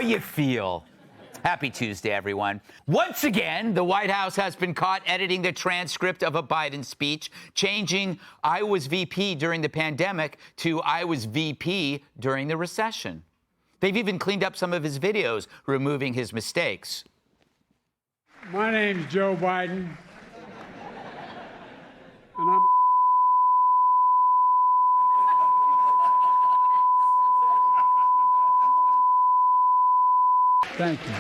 you feel? Happy Tuesday, everyone. Once again, the White House has been caught editing the transcript of a Biden speech, changing "I was VP during the pandemic" to "I was VP during the recession." They've even cleaned up some of his videos, removing his mistakes. My name's Joe Biden, and I'm Thank you.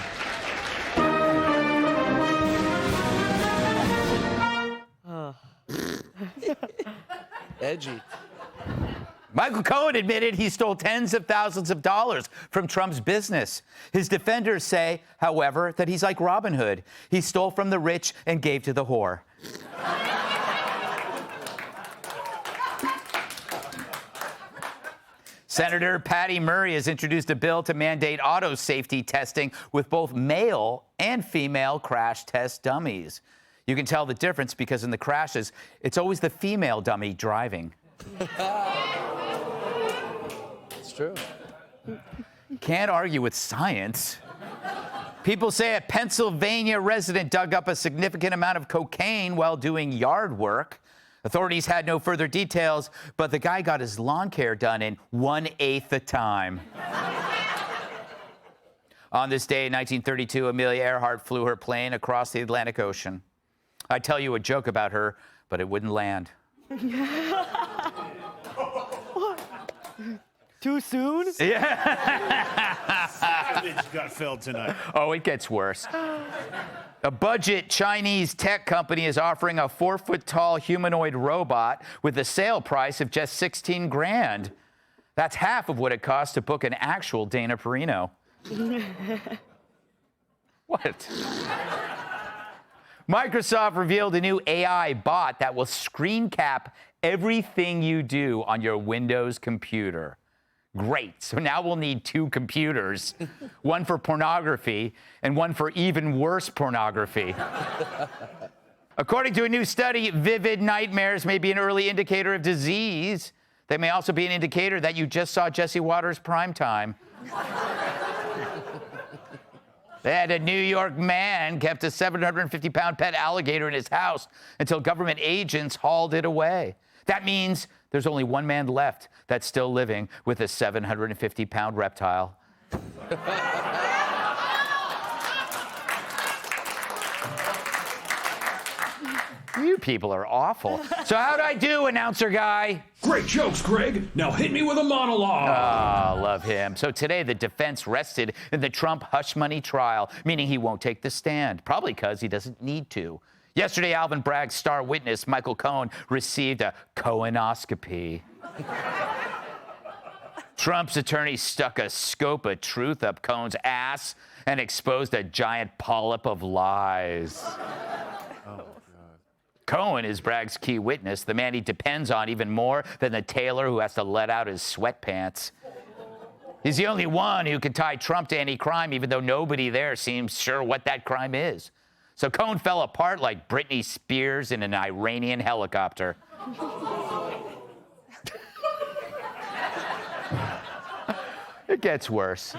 Edgy. Michael Cohen admitted he stole tens of thousands of dollars from Trump's business. His defenders say, however, that he's like Robin Hood. He stole from the rich and gave to the whore. Senator Patty Murray has introduced a bill to mandate auto safety testing with both male and female crash test dummies. You can tell the difference because in the crashes, it's always the female dummy driving. It's true. Can't argue with science. People say a Pennsylvania resident dug up a significant amount of cocaine while doing yard work. Authorities had no further details, but the guy got his lawn care done in 1/8 the time. On this day in 1932, Amelia Earhart flew her plane across the Atlantic Ocean. I'd tell you a joke about her, but it wouldn't land. Too soon? Yeah. Savage Gutfeld tonight. Oh, it gets worse. A budget Chinese tech company is offering a 4-foot-tall humanoid robot with a sale price of just 16 grand. That's half of what it costs to book an actual Dana Perino. What? Microsoft revealed a new AI bot that will screen cap everything you do on your Windows computer. Great. So now we'll need 2 computers, one for pornography and one for even worse pornography. According to a new study, vivid nightmares may be an early indicator of disease. They may also be an indicator that you just saw Jesse Watters' Primetime. That a New York man kept a 750-pound pet alligator in his house until government agents hauled it away. That means there's only one man left that's still living with a 750-pound reptile. You people are awful. So how'd I do, announcer guy? Great jokes, Greg. Now hit me with a monologue. Ah, love him. So today the defense rested in the Trump hush money trial, meaning he won't take the stand, probably because he doesn't need to. Yesterday, Alvin Bragg's star witness, Michael Cohen, received a Cohenoscopy. Trump's attorney stuck a scope of truth up Cohen's ass and exposed a giant polyp of lies. Cohen is Bragg's key witness, the man he depends on even more than the tailor who has to let out his sweatpants. He's the only one who can tie Trump to any crime, even though nobody there seems sure what that crime is. So Cohen fell apart like Britney Spears in an Iranian helicopter. It gets worse.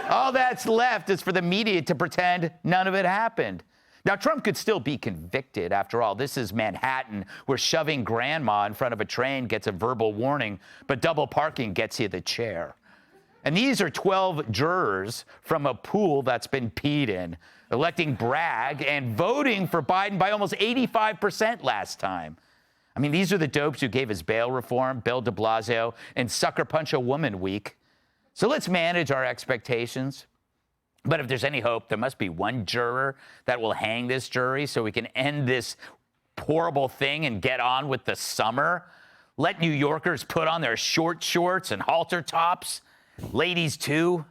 All that's left is for the media to pretend none of it happened. Now, Trump could still be convicted. After all, this is Manhattan, where shoving grandma in front of a train gets a verbal warning, but double parking gets you the chair. And these are 12 jurors from a pool that's been peed in, electing Bragg and voting for Biden by almost 85% last time. I mean, these are the dopes who gave us bail reform, Bill de Blasio, and Sucker Punch a Woman Week. So let's manage our expectations. But if there's any hope, there must be one juror that will hang this jury so we can end this horrible thing and get on with the summer. Let New Yorkers put on their short shorts and halter tops. Ladies, too.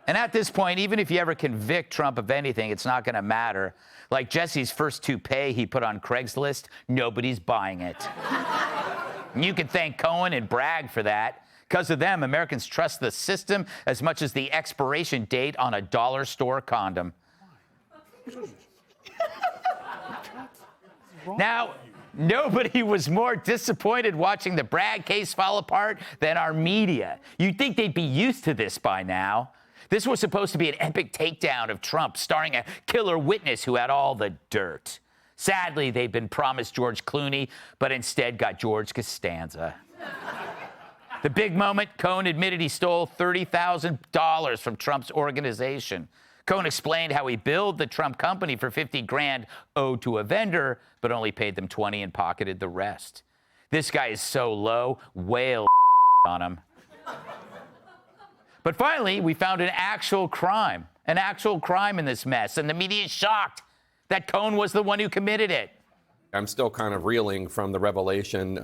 And at this point, even if you ever convict Trump of anything, it's not going to matter. Like Jesse's first toupee he put on Craigslist, nobody's buying it. And you can thank Cohen and Bragg for that. Because of them, Americans trust the system as much as the expiration date on a dollar store condom. Now, Nobody was more disappointed watching the Bragg case fall apart than our media. You'd think they'd be used to this by now. This was supposed to be an epic takedown of Trump, starring a killer witness who had all the dirt. Sadly, they'd been promised George Clooney, but instead got George Costanza. The big moment, Cohen admitted he stole $30,000 from Trump's organization. Cohen explained how he billed the Trump company for $50,000 owed to a vendor, but only paid them $20,000 and pocketed the rest. This guy is so low, whale on him. But finally, we found an actual crime in this mess, and the media is shocked that Cohen was the one who committed it. I'm still kind of reeling from the revelation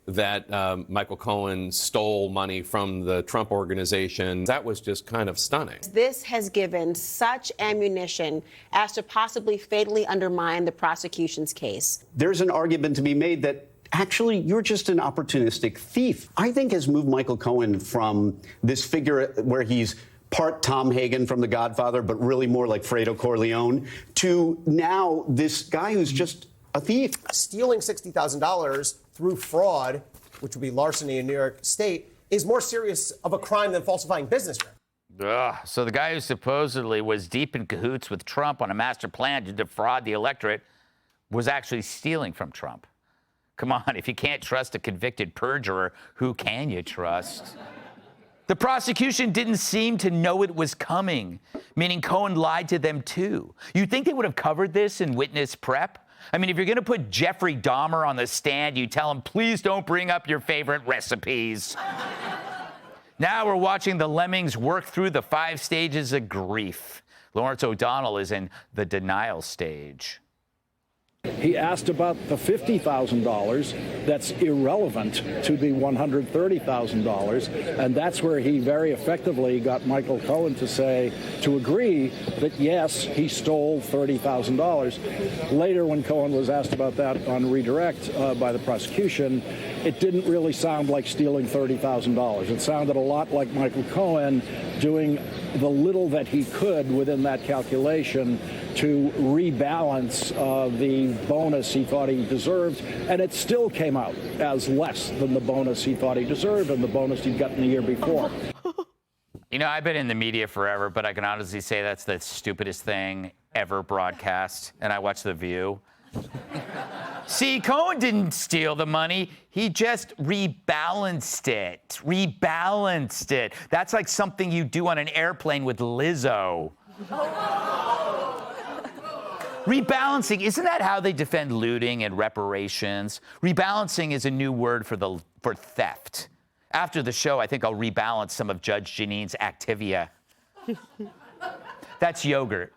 that Michael Cohen stole money from the Trump organization. That was just kind of stunning. This has given such ammunition as to possibly fatally undermine the prosecution's case. There's an argument to be made that actually you're just an opportunistic thief. I think has moved Michael Cohen from this figure where he's part Tom Hagen from The Godfather, but really more like Fredo Corleone, to now this guy who's just a thief. Stealing $60,000 through fraud, which would be larceny in New York State, is more serious of a crime than falsifying business records. So the guy who supposedly was deep in cahoots with Trump on a master plan to defraud the electorate was actually stealing from Trump. Come on, if you can't trust a convicted perjurer, who can you trust? The prosecution didn't seem to know it was coming, meaning Cohen lied to them too. You'd think they would have covered this in witness prep. I mean, if you're going to put Jeffrey Dahmer on the stand, you tell him, please don't bring up your favorite recipes. Now we're watching the lemmings work through the 5 stages of grief. Lawrence O'Donnell is in the denial stage. He asked about the $50,000 that's irrelevant to the $130,000, and that's where he very effectively got Michael Cohen to agree that, yes, he stole $30,000. Later, when Cohen was asked about that on redirect by the prosecution, it didn't really sound like stealing $30,000. It sounded a lot like Michael Cohen doing the little that he could within that calculation to rebalance the bonus he thought he deserved, and it still came out as less than the bonus he thought he deserved and the bonus he'd gotten the year before. You know, I've been in the media forever, but I can honestly say that's the stupidest thing ever broadcast, and I watch The View. See, Cohen didn't steal the money. He just rebalanced it. Rebalanced it. That's like something you do on an airplane with Lizzo. Rebalancing, isn't that how they defend looting and reparations? Rebalancing is a new word for theft. After the show, I think I'll rebalance some of Judge Janine's Activia. That's yogurt.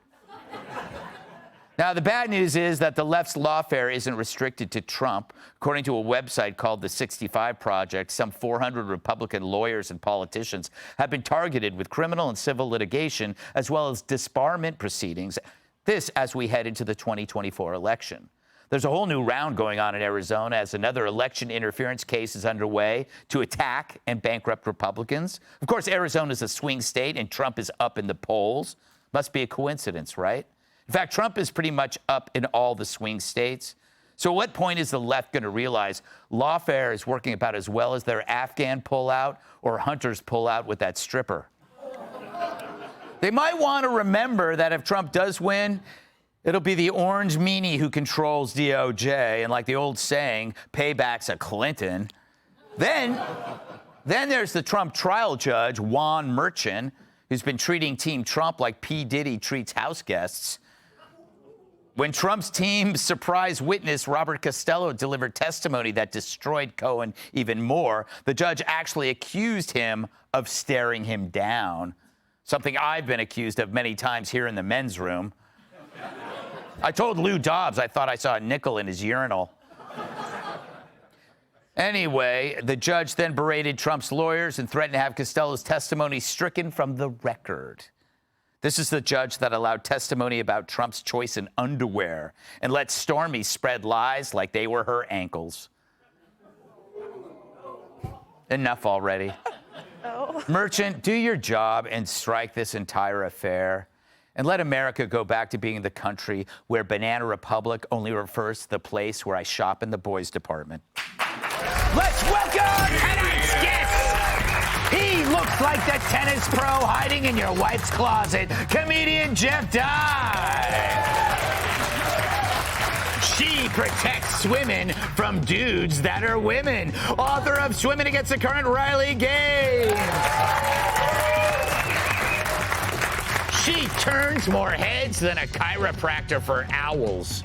Now, the bad news is that the left's lawfare isn't restricted to Trump. According to a website called the 65 Project, some 400 Republican lawyers and politicians have been targeted with criminal and civil litigation, as well as disbarment proceedings. This as we head into the 2024 election. There's a whole new round going on in Arizona as another election interference case is underway to attack and bankrupt Republicans. Of course, Arizona's a swing state and Trump is up in the polls. Must be a coincidence, right? In fact, Trump is pretty much up in all the swing states. So at what point is the left going to realize lawfare is working about as well as their Afghan pullout or Hunter's pullout with that stripper? They might want to remember that if Trump does win, it'll be the orange meanie who controls DOJ. And like the old saying, payback's a Clinton. Then there's the Trump trial judge, Juan Merchan, who's been treating Team Trump like P. Diddy treats house guests. When Trump's team's surprise witness, Robert Costello, delivered testimony that destroyed Cohen even more, the judge actually accused him of staring him down. Something I've been accused of many times here in the men's room. I told Lou Dobbs I thought I saw a nickel in his urinal. Anyway, the judge then berated Trump's lawyers and threatened to have Costello's testimony stricken from the record. This is the judge that allowed testimony about Trump's choice in underwear and let Stormy spread lies like they were her ankles. Enough already. Merchant, do your job and strike this entire affair. and let America go back to being the country where Banana Republic only refers to the place where I shop in the boys' department. Let's welcome tonight's guest. He looks like the tennis pro hiding in your wife's closet, comedian Jeff Dye. She protects women from dudes that are women. Author of Swimming Against the Current, Riley Gaines. She turns more heads than a chiropractor for owls.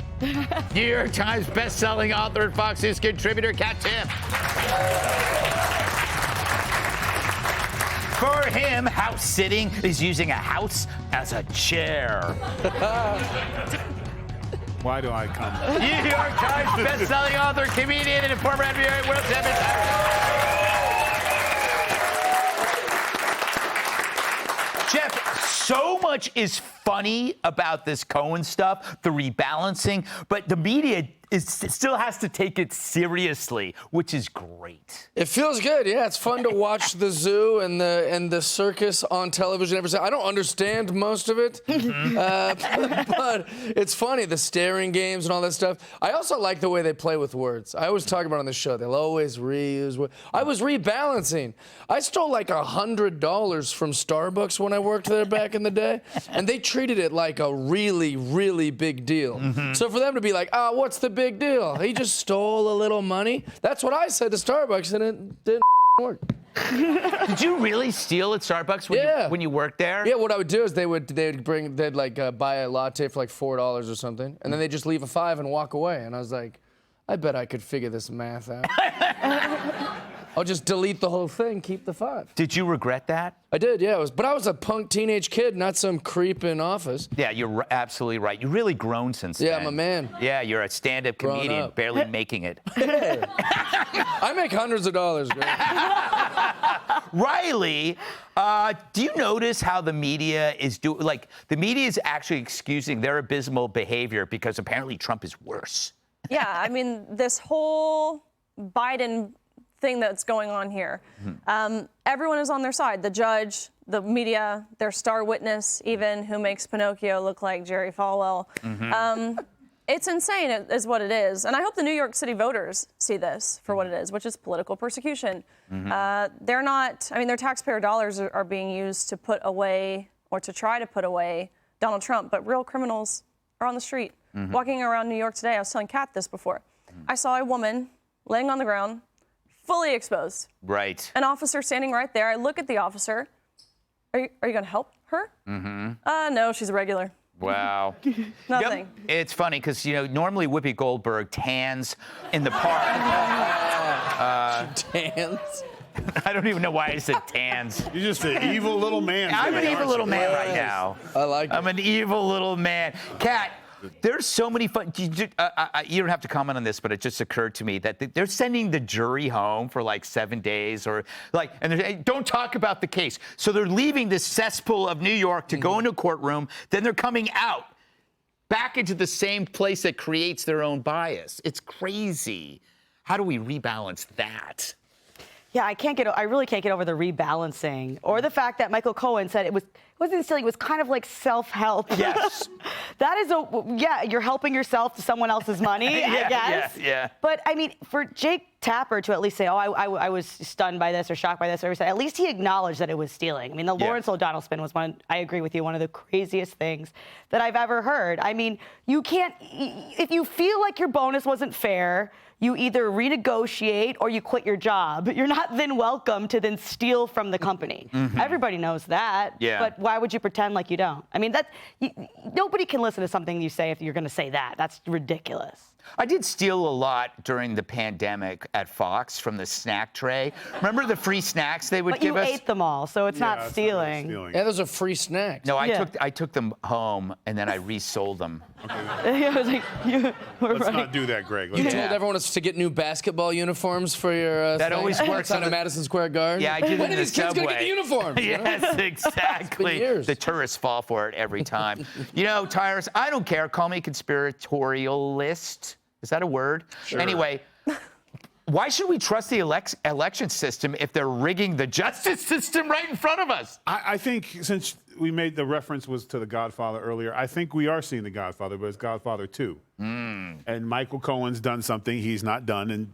New York Times best-selling author and Fox News contributor, Kat Tiff. For him, house sitting is using a house as a chair. Why do I come? New York Times best-selling author, comedian, and former NBA World Champion. Jeff, so much is funny about this Cohen stuff, the rebalancing, but the media still has to take it seriously, which is great. It feels good, yeah. It's fun to watch the zoo and the circus on television every day. I don't understand most of it, but it's funny, the staring games and all that stuff. I also like the way they play with words. I always talk about it on the show. They'll always reuse words. I was rebalancing. I stole like $100 from Starbucks when I worked there back in the day, and they treated it like a really, really big deal. So for them to be like, what's the big deal? He just stole a little money. That's what I said to Starbucks, and it didn't work. Did you really steal at Starbucks when you worked there? Yeah, what I would do is they'd buy a latte for like $4 or something, and then they'd just leave a $5 and walk away. And I was like, I bet I could figure this math out. I'll just delete the whole thing, keep the $5. Did you regret that? I did, yeah. But I was a punk teenage kid, not some creep in office. Yeah, you're absolutely right. You've really grown since then. Yeah, I'm a man. Yeah, you're a stand-up comedian, up. barely making it. Hey. I make hundreds of dollars, man. Riley, do you notice how the media is doing? Like, the media is actually excusing their abysmal behavior because apparently Trump is worse. Yeah, I mean, this whole Biden thing that's going on here. Everyone is on their side. The judge, the media, their star witness, even, who makes Pinocchio look like Jerry Falwell. It's insane, is what it is. And I hope the New York City voters see this for what it is, which is political persecution. They're not, I mean, their taxpayer dollars are being used to put away, or to try to put away, Donald Trump, but real criminals are on the street. Walking around New York today, I was telling Kat this before. I saw a woman laying on the ground, fully exposed. Right. An officer standing right there. I look at the officer. Are you going to help her? No, she's a regular. Wow. Nothing. Yep. It's funny because, you know, normally Whoopi Goldberg tans in the park. Tans? I don't even know why I said tans. You're just an evil little man. I'm today, an evil aren't little you? man right now. I like it. I'm an evil little man. Kat, there's so many fun. You don't have to comment on this, but it just occurred to me that they're sending the jury home for like 7 days, or like, and they don't talk about the case. So they're leaving this cesspool of New York to go into a courtroom. Then they're coming out back into the same place that creates their own bias. It's crazy. How do we rebalance that? Yeah, I really can't get over the rebalancing, or the fact that Michael Cohen said it wasn't silly, it was kind of like self-help. Yes. That is you're helping yourself to someone else's money, I guess. Yeah. But I mean, for Jake Tapper to at least say, I was stunned by this or shocked by this, or at least he acknowledged that it was stealing. I mean, the Lawrence O'Donnell spin was I agree with you, one of the craziest things that I've ever heard. I mean, you can't, if you feel like your bonus wasn't fair, you either renegotiate or you quit your job. You're not then welcome to then steal from the company. Everybody knows that. Yeah. But why would you pretend like you don't? I mean, nobody can listen to something you say if you're going to say that. That's ridiculous. I did steal a lot during the pandemic at Fox from the snack tray. Remember the free snacks they would give us? But you ate them all, so it's not stealing. Yeah, those are free snacks. No, I took them home and then I resold them. Let's not do that, Greg. You told everyone to get new basketball uniforms for your That always works outside of Madison Square Garden. Yeah, I did When it are in these the kids subway. gonna get the uniforms? Yes, exactly. years. The tourists fall for it every time. You know, Tyrus, I don't care. Call me conspiratorialist. Is that a word? Sure. Anyway, why should we trust the election system if they're rigging the justice system right in front of us? I think since we made the reference was to The Godfather earlier, I think we are seeing The Godfather, but it's Godfather 2. And Michael Cohen's done something he's not done in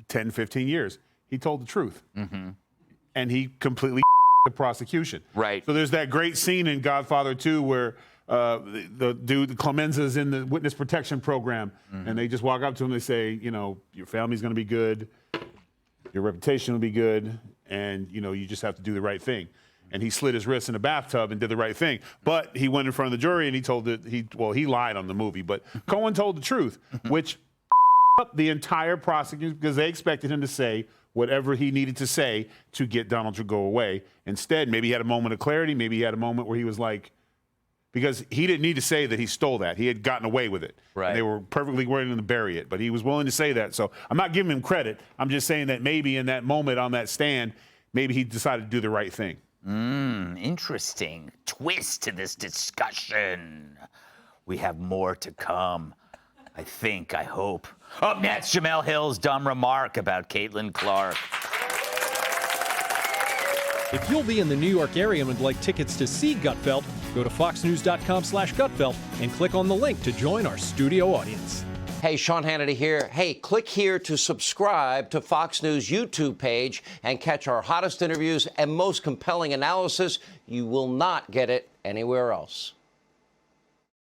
10, 15 years. He told the truth. And he completely the prosecution. Right. So there's that great scene in Godfather 2 where the dude, Clemenza's in the witness protection program, and they just walk up to him and they say, you know, your family's going to be good, your reputation will be good, and, you know, you just have to do the right thing. And he slit his wrists in a bathtub and did the right thing. But he went in front of the jury and he told that he lied on the movie, but Cohen told the truth, which up the entire prosecution because they expected him to say whatever he needed to say to get Donald to go away. Instead, maybe he had a moment of clarity. Maybe he had a moment where he was like, because he didn't need to say that he stole that. He had gotten away with it. Right. And they were perfectly willing to bury it, but he was willing to say that. So I'm not giving him credit. I'm just saying that maybe in that moment on that stand, maybe he decided to do the right thing. Interesting twist to this discussion. We have more to come. I hope. Up next, Jamel Hill's dumb remark about Caitlin Clark. If you'll be in the New York area and would like tickets to see Gutfeld, go to foxnews.com/Gutfeld and click on the link to join our studio audience. Hey, Sean Hannity here. Hey, click here to subscribe to Fox News YouTube page and catch our hottest interviews and most compelling analysis. You will not get it anywhere else.